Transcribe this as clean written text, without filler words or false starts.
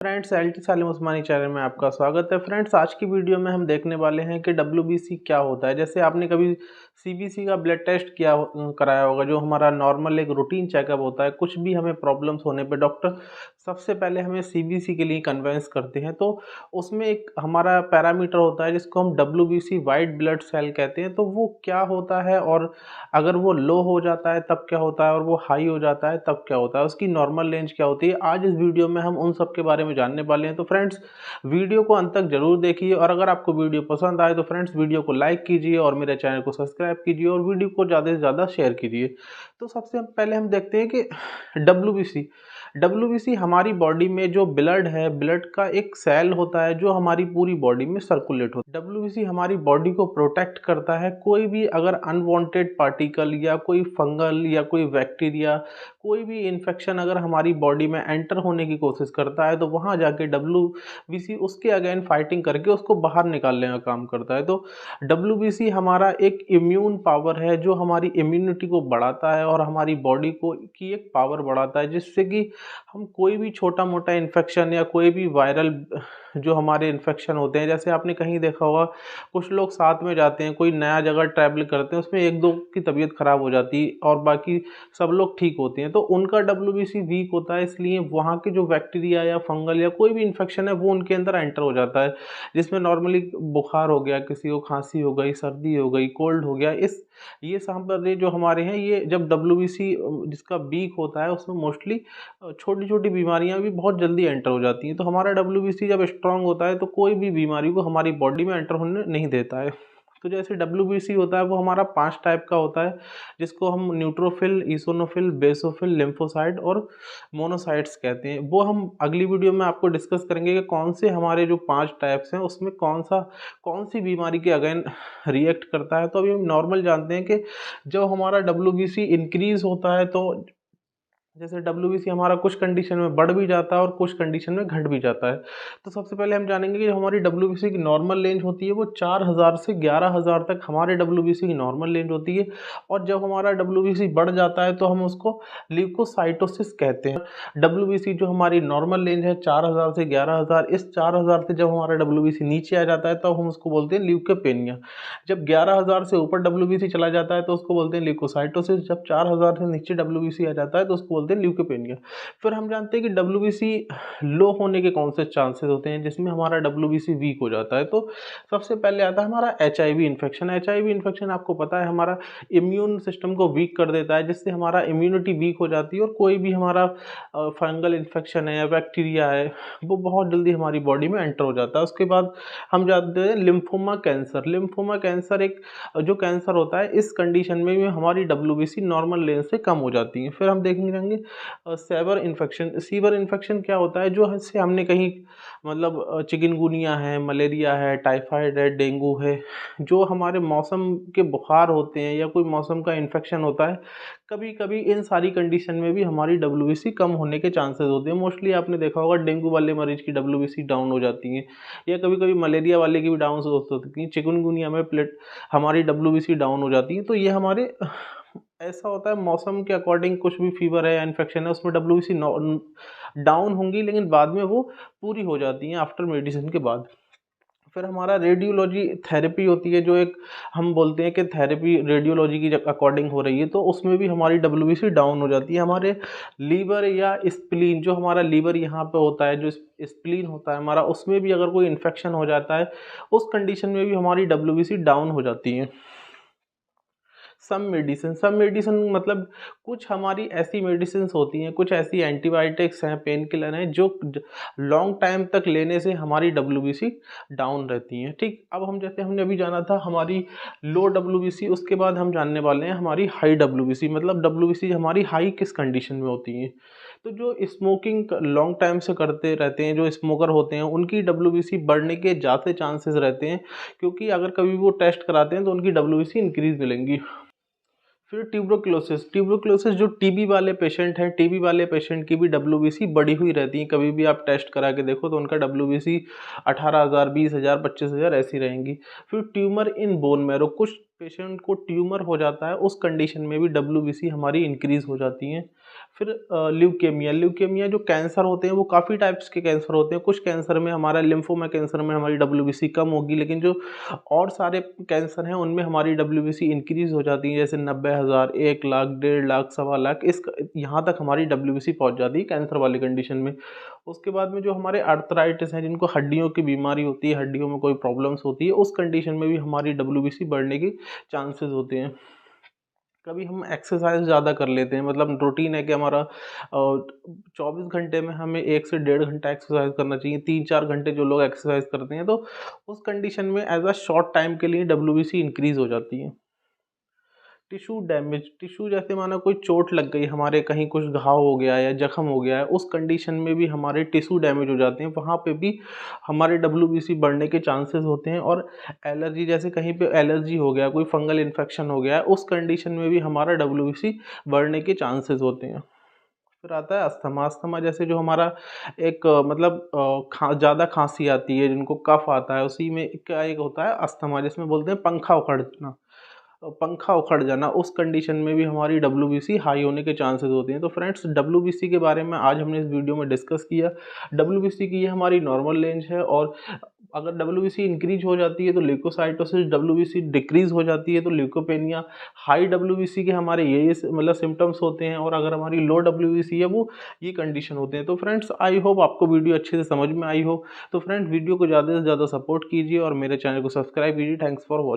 Friends, LT सालिम उस्मानी channel में आपका स्वागत है। फ्रेंड्स, आज की वीडियो में हम देखने वाले हैं कि डब्ल्यूबीसी क्या होता है। जैसे आपने कभी सीबीसी का ब्लड टेस्ट कराया होगा, जो हमारा नॉर्मल एक रूटीन चेकअप होता है। कुछ भी हमें प्रॉब्लम्स होने पे डॉक्टर सबसे पहले हमें सीबीसी के लिए कन्वेंस करते हैं। तो उसमें एक हमारा पैरामीटर होता है जिसको हम डब्ल्यूबीसी वाइट ब्लड सेल कहते हैं। तो वो क्या होता है और अगर वो लो हो जाता है तब क्या होता है, और वो हाई हो जाता है तब क्या होता है, उसकी नॉर्मल रेंज क्या होती है। आज इस वीडियो में हम उन सब के बारे में जानने वाले हैं। तो फ्रेंड्स, वीडियो को अंत तक जरूर देखिए, और अगर आपको वीडियो पसंद आए तो फ्रेंड्स वीडियो को लाइक कीजिए और मेरे चैनल को सब्सक्राइब कीजिए और वीडियो को ज़्यादा से ज़्यादा शेयर कीजिए। तो सबसे पहले हम देखते हैं कि डब्ल्यूबीसी डब्ल्यूबीसी हमारी बॉडी में जो ब्लड है, ब्लड का एक सेल होता है जो हमारी पूरी बॉडी में सर्कुलेट होता है। डब्ल्यूबीसी हमारी बॉडी को प्रोटेक्ट करता है। कोई भी अगर अनवांटेड पार्टिकल या कोई फंगल या कोई बैक्टीरिया, कोई भी इन्फेक्शन अगर हमारी बॉडी में एंटर होने की कोशिश करता है तो वहाँ जाके डब्ल्यूबीसी उसके अगेंस्ट फाइटिंग करके उसको बाहर निकालने का काम करता है। तो डब्ल्यूबीसी हमारा एक इम्यून पावर है जो हमारी इम्यूनिटी को बढ़ाता है और हमारी बॉडी को की एक पावर बढ़ाता है, जिससे कि हम कोई भी छोटा मोटा इन्फेक्शन या कोई भी वायरल जो हमारे इन्फेक्शन होते हैं, जैसे आपने कहीं देखा होगा कुछ लोग साथ में जाते हैं, कोई नया जगह ट्रैवल करते हैं, उसमें एक दो की तबीयत खराब हो जाती है और बाकी सब लोग ठीक होते हैं। तो उनका डब्ल्यूबीसी वीक होता है, इसलिए वहाँ के जो बैक्टीरिया या फंगल या कोई भी इन्फेक्शन है वो उनके अंदर एंटर हो जाता है। जिसमें नॉर्मली बुखार हो गया, किसी को खांसी हो गई, सर्दी हो गई, कोल्ड हो गया, इस ये सांभर जो हमारे हैं, ये जब डब्ल्यूबीसी जिसका वीक होता है उसमें मोस्टली छोटी छोटी बीमारियां भी बहुत जल्दी एंटर हो जाती हैं। तो हमारा डब्ल्यूबीसी जब स्ट्रांग होता है तो कोई भी बीमारी को हमारी बॉडी में एंटर होने नहीं देता है। तो जैसे डब्ल्यूबीसी होता है वो हमारा 5 टाइप का होता है, जिसको हम न्यूट्रोफिल, इसोनोफिल, बेसोफिल, लिम्फोसाइट और मोनोसाइट्स कहते हैं। वो हम अगली वीडियो में आपको डिस्कस करेंगे कि कौन से हमारे जो 5 टाइप्स हैं उसमें कौन सी बीमारी के अगेन रिएक्ट करता है। तो अभी हम नॉर्मल जानते हैं कि जब हमारा डब्ल्यूबीसी इंक्रीज होता है तो जैसे डब्ल्यूबीसी हमारा कुछ कंडीशन में बढ़ भी जाता है और कुछ कंडीशन में घट भी जाता है। तो सबसे पहले हम जानेंगे कि जो हमारी डब्ल्यूबीसी की नॉर्मल रेंज होती है वो 4000 से 11000 तक हमारे डब्ल्यूबीसी की नॉर्मल रेंज होती है। और जब हमारा डब्ल्यूबीसी बढ़ जाता है तो हम उसको ल्यूकोसाइटोसिस कहते हैं। डब्ल्यूबीसी जो हमारी नॉर्मल रेंज है 4000 से 11000, इस 4000 से जब हमारा डब्ल्यूबीसी नीचे आ जाता है तो हम उसको बोलते हैं ल्यूकोपेनिया। जब 11000 से ऊपर डब्ल्यूबीसी चला जाता है तो उसको बोलते हैं ल्यूकोसाइटोसिस। जब 4000 से नीचे डब्ल्यूबीसी आ जाता है तो उसको बोलते हैं ल्यूकोपेनिया। फिर हम जानते हैं कि डब्ल्यूबीसी लो होने के कौन से चांसेस होते हैं जिसमें हमारा डब्ल्यूबीसी वीक हो जाता है। तो सबसे पहले आता है हमारा एचआईवी इन्फेक्शन। एचआईवी इन्फेक्शन आपको पता है हमारा इम्यून सिस्टम को वीक कर देता है, जिससे हमारा इम्यूनिटी वीक हो जाती है और कोई भी हमारा फंगल इन्फेक्शन है या बैक्टीरिया है वो बहुत जल्दी हमारी बॉडी में एंटर हो जाता है। उसके बाद हम जानते हैं लिम्फोमा कैंसर। लिम्फोमा कैंसर एक जो कैंसर होता है, इस कंडीशन में भी हमारी डब्ल्यूबीसी नॉर्मल रेंज से कम हो जाती है। फिर हम देखेंगे सेवर इन्फेक्शन। सीवर इन्फेक्शन क्या होता है, जो इससे हमने कहीं मतलब चिकनगुनिया है, मलेरिया है, टाइफाइड है, डेंगू है, जो हमारे मौसम के बुखार होते हैं या कोई मौसम का इन्फेक्शन होता है, कभी कभी इन सारी कंडीशन में भी हमारी डब्ल्यूबीसी कम होने के चांसेस होते हैं। मोस्टली आपने देखा होगा डेंगू वाले मरीज की डब्ल्यूबीसी डाउन हो जाती है, या कभी कभी मलेरिया वाले की भी डाउन हो सकती है, चिकनगुनिया में प्लेट हमारी डब्ल्यूबीसी डाउन हो जाती है। तो ये हमारे ऐसा होता है मौसम के अकॉर्डिंग, कुछ भी फीवर है या इन्फेक्शन है उसमें डब्ल्यूबीसी डाउन होंगी लेकिन बाद में वो पूरी हो जाती हैं आफ्टर मेडिसिन के बाद। फिर हमारा रेडियोलॉजी थेरेपी होती है, जो एक हम बोलते हैं कि थेरेपी रेडियोलॉजी की अकॉर्डिंग हो रही है, तो उसमें भी हमारी डब्ल्यूबीसी डाउन हो जाती है। हमारे लीवर या स्प्लीन, जो हमारा लीवर यहाँ पे होता है, जो स्प्लीन होता है हमारा, उसमें भी अगर कोई इन्फेक्शन हो जाता है उस कंडीशन में भी हमारी डब्ल्यूबीसी डाउन हो जाती है। सब मेडिसिन मतलब कुछ हमारी ऐसी मेडिसिन होती हैं, कुछ ऐसी एंटीबायोटिक्स हैं, पेन किलर हैं, जो लॉन्ग टाइम तक लेने से हमारी डब्ल्यूबीसी डाउन रहती हैं। ठीक, अब हम जैसे हमने अभी जाना था हमारी लो डब्ल्यूबीसी, उसके बाद हम जानने वाले हैं हमारी हाई डब्ल्यूबीसी। मतलब डब्ल्यूबीसी हमारी हाई किस कंडीशन में होती है। तो जो स्मोकिंग लॉन्ग टाइम से करते रहते हैं, जो स्मोकर होते हैं, उनकी डब्ल्यूबीसी बढ़ने के ज़्यादा चांसेस रहते हैं, क्योंकि अगर कभी वो टेस्ट कराते हैं तो उनकी डब्ल्यूबीसी इंक्रीज मिलेंगी। फिर ट्यूबरक्लोसिस जो टीबी वाले पेशेंट हैं, टीबी वाले पेशेंट की भी डब्ल्यूबीसी बढ़ी हुई रहती है। कभी भी आप टेस्ट करा के देखो तो उनका डब्ल्यूबीसी 18,000, 20,000, 25,000 ऐसी रहेंगी। फिर ट्यूमर इन बोन मैरो, कुछ पेशेंट को ट्यूमर हो जाता है, उस कंडीशन में भी डब्ल्यूबीसी हमारी इंक्रीज हो जाती है। फिर ल्यूकेमिया, ल्यूकेमिया जो कैंसर होते हैं वो काफ़ी टाइप्स के कैंसर होते हैं। कुछ कैंसर में हमारा लिम्फोमा कैंसर में हमारी डब्ल्यूबीसी कम होगी, लेकिन जो और सारे कैंसर हैं उनमें हमारी डब्ल्यूबीसी इंक्रीज़ हो जाती है, जैसे 90,000, 1 लाख, 1.5 लाख, सवा लाख, इस यहाँ तक हमारी डब्ल्यूबीसी पहुँच जाती है कैंसर वाली कंडीशन में। उसके बाद में जो हमारे आर्थराइटिस हैं, जिनको हड्डियों की बीमारी होती है, हड्डियों में कोई प्रॉब्लम्स होती है, उस कंडीशन में भी हमारी डब्ल्यूबीसी बढ़ने के चांसेस होते हैं। कभी हम एक्सरसाइज ज़्यादा कर लेते हैं, मतलब रूटीन है कि हमारा 24 घंटे में हमें 1 से 1.5 घंटा एक्सरसाइज करना चाहिए। 3-4 घंटे जो लोग एक्सरसाइज करते हैं, तो उस कंडीशन में एज अ शॉर्ट टाइम के लिए डब्ल्यूबीसी इंक्रीज हो जाती है। टिश्यू डैमेज, टिश्यू जैसे माना कोई चोट लग गई हमारे, कहीं कुछ घाव हो गया है या जख्म हो गया है, उस कंडीशन में भी हमारे टिश्यू डैमेज हो जाते हैं, वहाँ पे भी हमारे डब्ल्यूबीसी बढ़ने के चांसेस होते हैं। और एलर्जी, जैसे कहीं पे एलर्जी हो गया, कोई फंगल इन्फेक्शन हो गया है, उस कंडीशन में भी हमारा डब्ल्यूबीसी बढ़ने के चांसेस होते हैं। फिर आता है अस्थमा। अस्थमा जैसे जो हमारा एक मतलब ज़्यादा खांसी आती है, जिनको कफ आता है, उसी में क्या एक होता है अस्थमा, जिसमें बोलते हैं पंखा उखड़ना। पंखा उखड़ जाना, उस कंडीशन में भी हमारी डब्ल्यूबीसी हाई होने के चांसेस होते हैं। तो फ्रेंड्स, डब्ल्यूबीसी के बारे में आज हमने इस वीडियो में डिस्कस किया। डब्ल्यूबीसी की ये हमारी नॉर्मल रेंज है, और अगर डब्ल्यूबीसी इंक्रीज हो जाती है तो ल्यूकोसाइटोसिस, डब्ल्यूबीसी डिक्रीज हो जाती है तो ल्यूकोपेनिया। हाई डब्ल्यूबीसी के हमारे ये मतलब सिम्टम्स होते हैं, और अगर हमारी लो डब्ल्यूबीसी है वो ये कंडीशन होते हैं। तो फ्रेंड्स, आई होप आपको वीडियो अच्छे से समझ में आई हो। तो फ्रेंड्स, वीडियो को ज़्यादा से ज़्यादा सपोर्ट कीजिए और मेरे चैनल को सब्सक्राइब कीजिए। Thanks for watching.